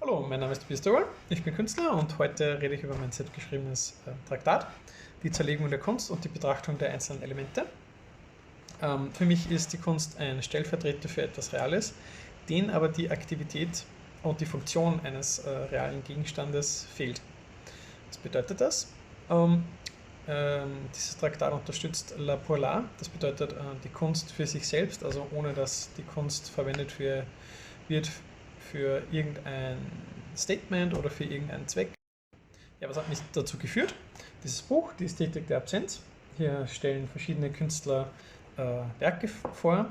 Hallo, mein Name ist Tobias Dörl, ich bin Künstler und heute rede ich über mein selbstgeschriebenes Traktat, die Zerlegung der Kunst und die Betrachtung der einzelnen Elemente. Für mich ist die Kunst ein Stellvertreter für etwas Reales, den aber die Aktivität und die Funktion eines realen Gegenstandes fehlt. Was bedeutet das? Dieses Traktat unterstützt la pour la, das bedeutet die Kunst für sich selbst, also ohne dass die Kunst verwendet wird für irgendein Statement oder für irgendeinen Zweck. Ja, was hat mich dazu geführt? Dieses Buch, die Ästhetik der Absenz. Hier stellen verschiedene Künstler Werke vor,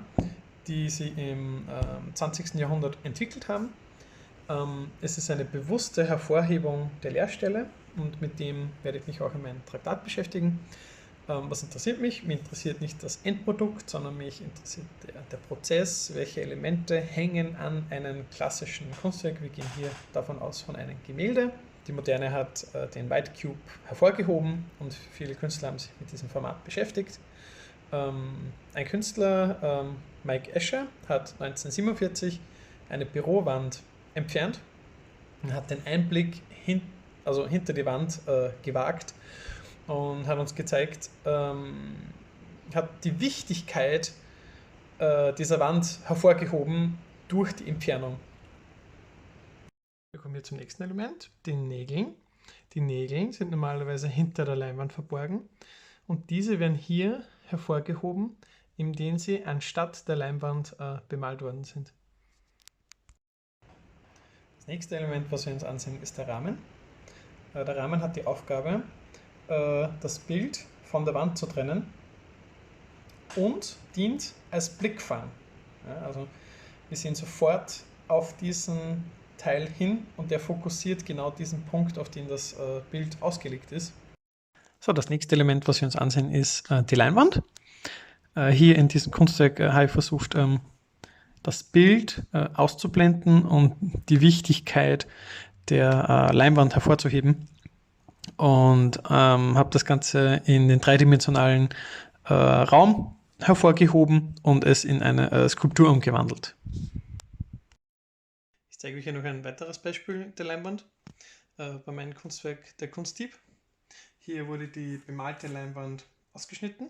die sie im 20. Jahrhundert entwickelt haben. Es ist eine bewusste Hervorhebung der Leerstelle und mit dem werde ich mich auch in meinem Traktat beschäftigen. Was interessiert mich? Mich interessiert nicht das Endprodukt, sondern mich interessiert der Prozess, welche Elemente hängen an einem klassischen Kunstwerk. Wir gehen hier davon aus von einem Gemälde. Die Moderne hat den White Cube hervorgehoben und viele Künstler haben sich mit diesem Format beschäftigt. Ein Künstler, Mike Escher, hat 1947 eine Bürowand entfernt und hat den Einblick hinter die Wand gewagt und hat uns gezeigt, hat die Wichtigkeit dieser Wand hervorgehoben durch die Entfernung. Wir kommen hier zum nächsten Element, den Nägeln. Die Nägel sind normalerweise hinter der Leinwand verborgen und diese werden hier hervorgehoben, indem sie anstatt der Leinwand bemalt worden sind. Das nächste Element, was wir uns ansehen, ist der Rahmen. Der Rahmen hat die Aufgabe, das Bild von der Wand zu trennen und dient als Blickfang. Ja, also wir sehen sofort auf diesen Teil hin und der fokussiert genau diesen Punkt, auf den das Bild ausgelegt ist. So, das nächste Element, was wir uns ansehen, ist die Leinwand. Hier in diesem Kunstwerk habe ich versucht, das Bild auszublenden und die Wichtigkeit der Leinwand hervorzuheben. Und habe das Ganze in den dreidimensionalen Raum hervorgehoben und es in eine Skulptur umgewandelt. Ich zeige euch hier noch ein weiteres Beispiel der Leinwand bei meinem Kunstwerk Der Kunstdieb. Hier wurde die bemalte Leinwand ausgeschnitten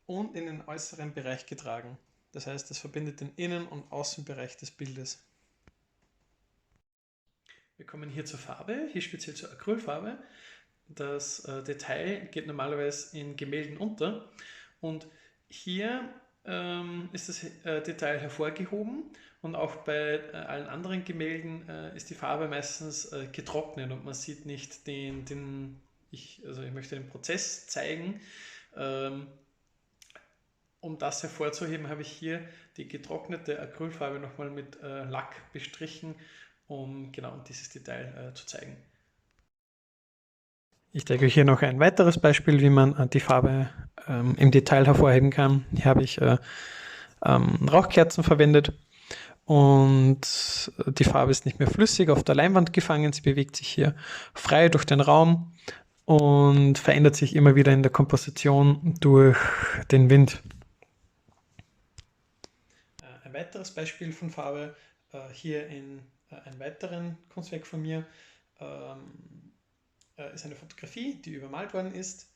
und in den äußeren Bereich getragen. Das heißt, es verbindet den Innen- und Außenbereich des Bildes. Wir kommen hier zur Farbe, hier speziell zur Acrylfarbe. Das Detail geht normalerweise in Gemälden unter und hier ist das Detail hervorgehoben und auch bei allen anderen Gemälden ist die Farbe meistens getrocknet und man sieht nicht ich möchte den Prozess zeigen. Um das hervorzuheben, habe ich hier die getrocknete Acrylfarbe nochmal mit Lack bestrichen, um genau dieses Detail zu zeigen. Ich zeige euch hier noch ein weiteres Beispiel, wie man die Farbe im Detail hervorheben kann. Hier habe ich Rauchkerzen verwendet und die Farbe ist nicht mehr flüssig auf der Leinwand gefangen. Sie bewegt sich hier frei durch den Raum und verändert sich immer wieder in der Komposition durch den Wind. Ein weiteres Beispiel von Farbe hier in einem weiteren Kunstwerk von mir ist eine Fotografie, die übermalt worden ist.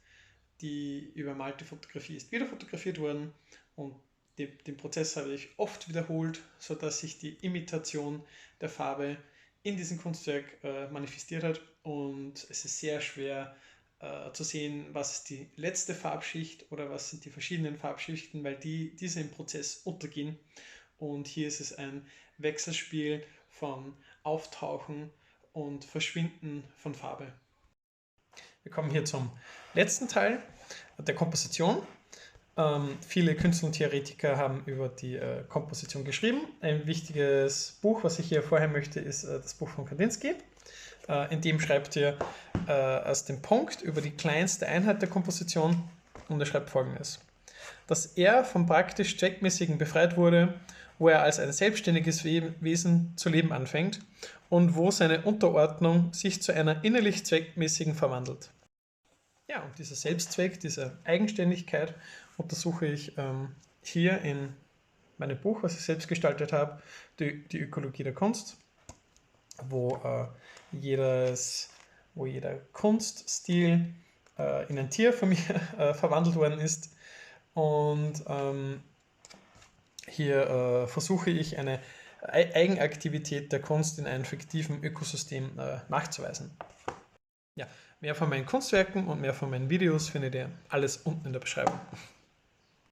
Die übermalte Fotografie ist wieder fotografiert worden und den Prozess habe ich oft wiederholt, sodass sich die Imitation der Farbe in diesem Kunstwerk manifestiert hat und es ist sehr schwer zu sehen, was ist die letzte Farbschicht oder was sind die verschiedenen Farbschichten, weil diese im Prozess untergehen und hier ist es ein Wechselspiel von Auftauchen und Verschwinden von Farbe. Wir kommen hier zum letzten Teil der Komposition. Viele Künstler und Theoretiker haben über die Komposition geschrieben. Ein wichtiges Buch, was ich hier hervorheben möchte, ist das Buch von Kandinsky. In dem schreibt er aus dem Punkt über die kleinste Einheit der Komposition und er schreibt Folgendes. Dass er vom praktisch Zweckmäßigen befreit wurde, wo er als ein selbstständiges Wesen zu leben anfängt und wo seine Unterordnung sich zu einer innerlich Zweckmäßigen verwandelt. Ja, und dieser Selbstzweck, diese Eigenständigkeit untersuche ich hier in meinem Buch, was ich selbst gestaltet habe, die Ökologie der Kunst. wo jeder Kunststil in ein Tier von mir verwandelt worden ist. Und hier versuche ich eine Eigenaktivität der Kunst in einem fiktiven Ökosystem nachzuweisen. Ja, mehr von meinen Kunstwerken und mehr von meinen Videos findet ihr alles unten in der Beschreibung.